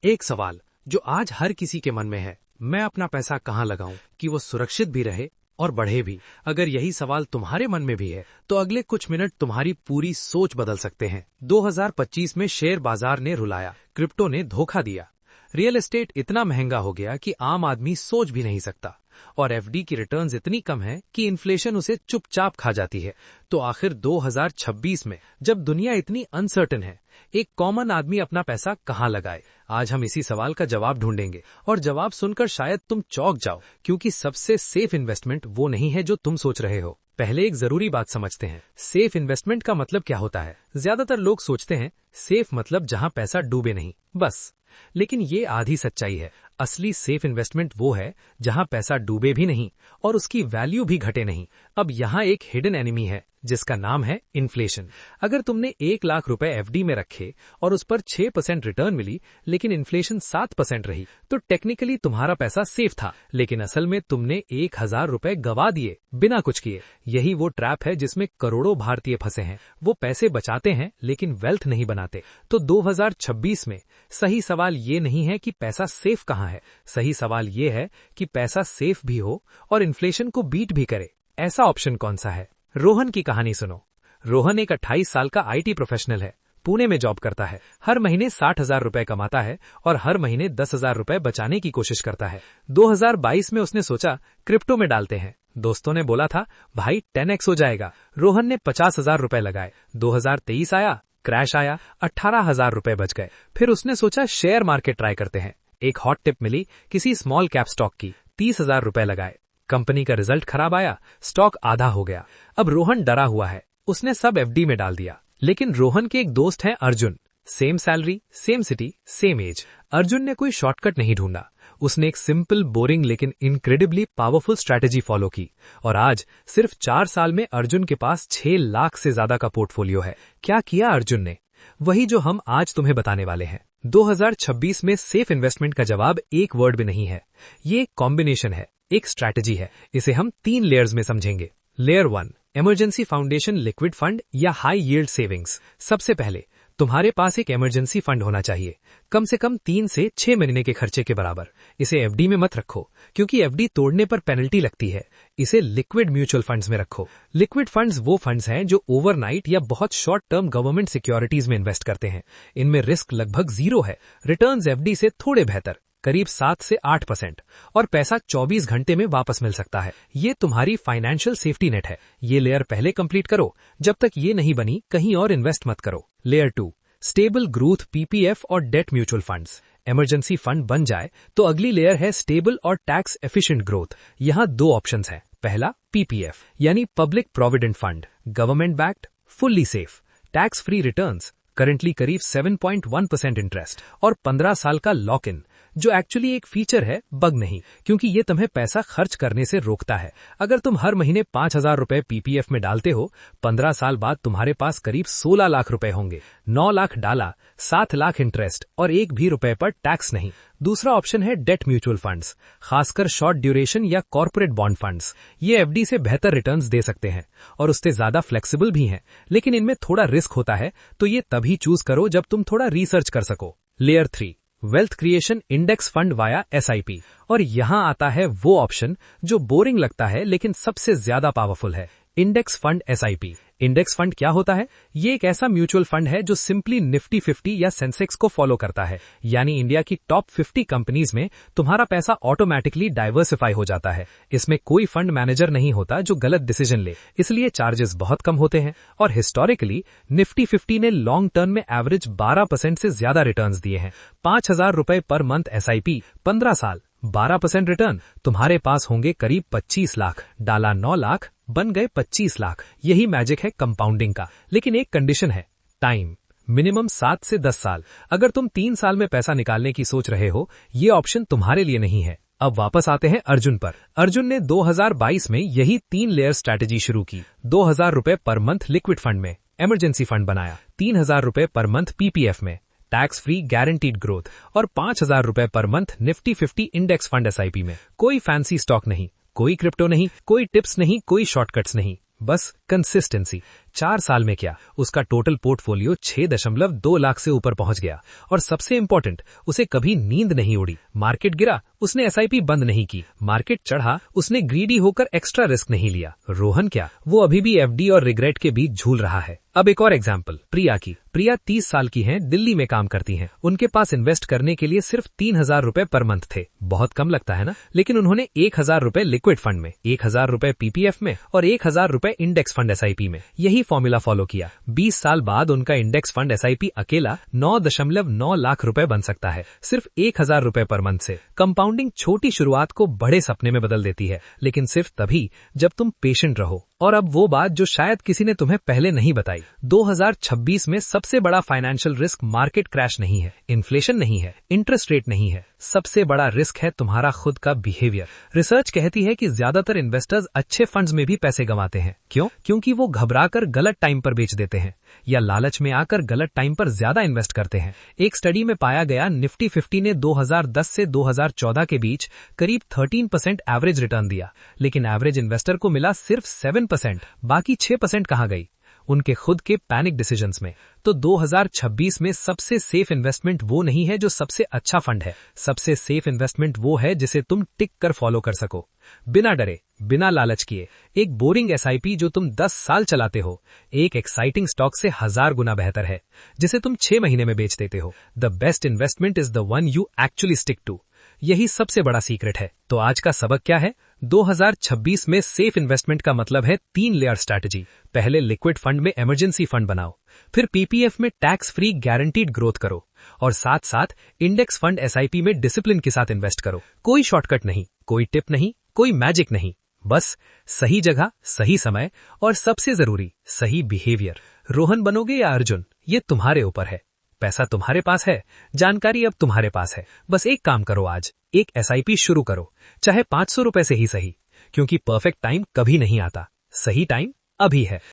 एक सवाल जो आज हर किसी के मन में है, मैं अपना पैसा कहाँ लगाऊं कि वो सुरक्षित भी रहे और बढ़े भी। अगर यही सवाल तुम्हारे मन में भी है तो अगले कुछ मिनट तुम्हारी पूरी सोच बदल सकते हैं। 2025 में शेयर बाजार ने रुलाया, क्रिप्टो ने धोखा दिया, रियल एस्टेट इतना महंगा हो गया कि आम आदमी सोच भी नहीं सकता, और एफडी की रिटर्न्स इतनी कम है कि इन्फ्लेशन उसे चुपचाप खा जाती है। तो आखिर 2026 में जब दुनिया इतनी अनसर्टेन है, एक कॉमन आदमी अपना पैसा कहाँ लगाए? आज हम इसी सवाल का जवाब ढूंढेंगे, और जवाब सुनकर शायद तुम चौंक जाओ, क्योंकि सबसे सेफ इन्वेस्टमेंट वो नहीं है जो तुम सोच रहे हो। पहले एक जरूरी बात समझते हैं, सेफ इन्वेस्टमेंट का मतलब क्या होता है। ज्यादातर लोग सोचते हैं सेफ मतलब जहां पैसा डूबे नहीं, बस। लेकिन ये आधी सच्चाई है। असली सेफ इन्वेस्टमेंट वो है जहां पैसा डूबे भी नहीं और उसकी वैल्यू भी घटे नहीं। अब यहाँ एक हिडन एनिमी है जिसका नाम है इन्फ्लेशन। अगर तुमने 1 लाख रुपए एफडी में रखे और उस पर 6% रिटर्न मिली, लेकिन इन्फ्लेशन 7% रही, तो टेक्निकली तुम्हारा पैसा सेफ था, लेकिन असल में तुमने 1000 रुपए गवा दिए बिना कुछ किए। यही वो ट्रैप है जिसमें करोड़ों भारतीय फंसे हैं। वो पैसे बचाते हैं लेकिन वेल्थ नहीं बनाते। तो 2026 में सही सवाल ये नहीं है कि पैसा सेफ कहाँ है, सही सवाल ये है कि पैसा सेफ भी हो और इन्फ्लेशन को बीट भी करे। ऐसा ऑप्शन कौन सा है? रोहन की कहानी सुनो। रोहन एक 28 साल का आईटी प्रोफेशनल है, पुणे में जॉब करता है, हर महीने 60,000 रुपए कमाता है और हर महीने 10,000 रुपए बचाने की कोशिश करता है। 2022 में उसने सोचा क्रिप्टो में डालते हैं। दोस्तों ने बोला था भाई 10x हो जाएगा। रोहन ने 50,000 रुपए लगाए। 2023 आया, क्रैश आया, 18,000 रुपए बच गए। फिर उसने सोचा शेयर मार्केट ट्राई करते हैं। एक हॉट टिप मिली किसी स्मॉल कैप स्टॉक की, 30,000 रुपए लगाए। कंपनी का रिजल्ट खराब आया, स्टॉक आधा हो गया। अब रोहन डरा हुआ है, उसने सब एफडी में डाल दिया। लेकिन रोहन के एक दोस्त हैं Arjun, same salary, same city, same age. Arjun ने कोई शॉर्टकट नहीं ढूंढा, उसने एक सिंपल, बोरिंग लेकिन इनक्रेडिबली पावरफुल स्ट्रैटेजी फॉलो की, और आज सिर्फ 4 साल में अर्जुन के पास 6 लाख से ज्यादा का पोर्टफोलियो है। क्या किया अर्जुन ने? वही जो हम आज तुम्हें बताने वाले हैं। 2026 में सेफ इन्वेस्टमेंट का जवाब एक वर्ड में नहीं है, ये एक कॉम्बिनेशन है, एक स्ट्रैटेजी है। इसे हम 3 लेयर्स में समझेंगे। Layer 1, emergency foundation liquid fund या हाई यील्ड सेविंग्स। सबसे पहले तुम्हारे पास एक इमरजेंसी फंड होना चाहिए, कम से कम 3 से 6 महीने के खर्चे के बराबर। इसे एफडी में मत रखो, क्योंकि एफडी तोड़ने पर पेनल्टी लगती है। इसे लिक्विड म्यूचुअल फंड्स में रखो। लिक्विड फंड्स वो फंड्स हैं जो ओवरनाइट या बहुत शॉर्ट टर्म गवर्नमेंट सिक्योरिटीज में इन्वेस्ट करते हैं। इनमें रिस्क लगभग 0 है, रिटर्न्स एफडी से थोड़े बेहतर, करीब 7 से 8%, और पैसा 24 घंटे में वापस मिल सकता है। ये तुम्हारी फाइनेंशियल सेफ्टी नेट है। ये लेयर पहले कंप्लीट करो, जब तक ये नहीं बनी कहीं और इन्वेस्ट मत करो। लेयर 2, स्टेबल ग्रोथ पीपीएफ और debt mutual funds. Emergency fund बन जाए तो अगली लेयर है स्टेबल और टैक्स एफिशिएंट ग्रोथ। यहाँ 2 ऑप्शंस हैं। पहला पीपीएफ यानी public provident fund, government backed, fully safe, tax free returns, currently करीब 7.1% इंटरेस्ट और 15 साल का लॉक इन, जो एक्चुअली एक फीचर है, बग नहीं, क्योंकि ये तुम्हें पैसा खर्च करने से रोकता है। अगर तुम हर महीने 5,000 रुपए पीपीएफ में डालते हो, 15 साल बाद तुम्हारे पास करीब 16 लाख रुपए होंगे। 9 लाख डाला, 7 लाख इंटरेस्ट और 1 भी रुपए पर टैक्स नहीं। दूसरा ऑप्शन है डेट म्यूचुअल फंड्स, खासकर शॉर्ट ड्यूरेशन या कॉर्पोरेट बॉन्ड फंड्स। ये एफडी से बेहतर रिटर्न्स दे सकते हैं और उससे ज्यादा फ्लेक्सिबल भी हैं, लेकिन इनमें थोड़ा रिस्क होता है, तो ये तभी चूज करो जब तुम थोड़ा रिसर्च कर सको। Layer 3, wealth creation index fund via SIP. और यहां आता है वो ऑप्शन जो बोरिंग लगता है लेकिन सबसे ज्यादा पावरफुल है, index fund SIP. Index fund क्या होता है? ये एक ऐसा म्यूचुअल फंड है जो सिंपली निफ्टी 50 या सेंसेक्स को फॉलो करता है, यानी इंडिया की टॉप 50 कंपनीज में तुम्हारा पैसा ऑटोमेटिकली डाइवर्सिफाई हो जाता है। इसमें कोई फंड मैनेजर नहीं होता जो गलत डिसीजन ले, इसलिए चार्जेस बहुत कम होते हैं। और हिस्टोरिकली निफ्टी 50 ने लॉन्ग टर्म में एवरेज 12% से ज्यादा रिटर्न्स दिए हैं। 5,000 रुपए पर मंथ एसआईपी, 15 साल, 12% रिटर्न, तुम्हारे पास होंगे करीब 25 लाख। डाला 9 लाख, बन गए 25 लाख। यही मैजिक है कंपाउंडिंग का। लेकिन एक कंडीशन है, टाइम, मिनिमम 7 से 10 साल। अगर तुम 3 साल में पैसा निकालने की सोच रहे हो, ये ऑप्शन तुम्हारे लिए नहीं है। अब वापस आते हैं अर्जुन पर। अर्जुन ने 2022 में यही 3 लेयर स्ट्रैटेजी शुरू की। 2,000 रुपए पर मंथ लिक्विड फंड में इमरजेंसी फंड बनाया, 3,000 रुपए पर मंथ पीपीएफ में टैक्स फ्री गारंटीड ग्रोथ, और 5,000 रुपए per month Nifty 50 index fund SIP में। कोई फैंसी स्टॉक नहीं, कोई क्रिप्टो नहीं, कोई टिप्स नहीं, कोई शॉर्टकट्स नहीं, बस कंसिस्टेंसी। 4 साल में क्या, उसका टोटल पोर्टफोलियो 6.2 लाख से ऊपर पहुंच गया। और सबसे इंपॉर्टेंट, उसे कभी नींद नहीं उड़ी। मार्केट गिरा, उसने एसआईपी बंद नहीं की। मार्केट चढ़ा, उसने ग्रीडी होकर एक्स्ट्रा रिस्क नहीं लिया। रोहन क्या, वो अभी भी एफडी और रिग्रेट के बीच झूल रहा है। अब एक और एग्जाम्पल प्रिया की। प्रिया 30 साल की हैं, दिल्ली में काम करती हैं। उनके पास इन्वेस्ट करने के लिए सिर्फ 3,000 रुपए पर मंथ थे। बहुत कम लगता है ना? लेकिन उन्होंने 1,000 रुपए लिक्विड फंड में, 1,000 रुपए पीपीएफ में और 1,000 रुपए इंडेक्स फंड एसआईपी में यही फॉर्मूला फॉलो किया। 20 साल बाद उनका इंडेक्स फंड एसआईपी अकेला 9.9 लाख रुपए बन सकता है, सिर्फ 1,000 रुपए पर मंथ से। कंपाउंडिंग छोटी शुरुआत को बड़े सपने में बदल देती है, लेकिन सिर्फ तभी जब तुम पेशेंट रहो। और अब वो बात जो शायद किसी ने तुम्हें पहले नहीं बताई। 2026 में सबसे बड़ा फाइनेंशियल रिस्क मार्केट क्रैश नहीं है, इन्फ्लेशन नहीं है, इंटरेस्ट रेट नहीं है। सबसे बड़ा रिस्क है तुम्हारा खुद का बिहेवियर। रिसर्च कहती है कि ज्यादातर इन्वेस्टर्स अच्छे फंड्स में भी पैसे गंवाते हैं। क्यों? क्योंकि वो घबराकर गलत टाइम पर बेच देते हैं या लालच में आकर गलत टाइम पर ज्यादा इन्वेस्ट करते हैं। एक स्टडी में पाया गया निफ्टी 50 ने 2010 से 2014 के बीच करीब 13% एवरेज रिटर्न दिया, लेकिन एवरेज इन्वेस्टर को मिला सिर्फ 7%। बाकी 6% कहां गई? उनके खुद के पैनिक डिसीजंस में। तो 2026 में सबसे सेफ इन्वेस्टमेंट वो नहीं है जो सबसे अच्छा फंड है। सबसे सेफ इन्वेस्टमेंट वो है जिसे तुम टिक कर फॉलो कर सको, बिना डरे, बिना लालच किए। एक बोरिंग एसआईपी जो तुम 10 साल चलाते हो, एक एक्साइटिंग स्टॉक से 1000 गुना बेहतर है जिसे तुम 6 महीने में बेच देते हो। The best investment is the one you actually stick to. यही सबसे बड़ा सीक्रेट है। तो आज का सबक क्या है? 2026 में सेफ इन्वेस्टमेंट का मतलब है 3 लेयर स्ट्रैटेजी। पहले लिक्विड फंड में इमरजेंसी फंड बनाओ, फिर पीपीएफ में टैक्स फ्री गारंटीड ग्रोथ करो, और साथ साथ इंडेक्स फंड एसआईपी में डिसिप्लिन के साथ इन्वेस्ट करो। कोई शॉर्टकट नहीं, कोई टिप नहीं, कोई मैजिक नहीं, बस सही जगह, सही समय और सबसे जरूरी सही बिहेवियर। रोहन बनोगे या अर्जुन, ये तुम्हारे ऊपर है। पैसा तुम्हारे पास है, जानकारी अब तुम्हारे पास है। बस एक काम करो, आज एक एसआईपी शुरू करो, चाहे 500 रुपए से ही सही, क्योंकि परफेक्ट टाइम कभी नहीं आता, सही टाइम अभी है।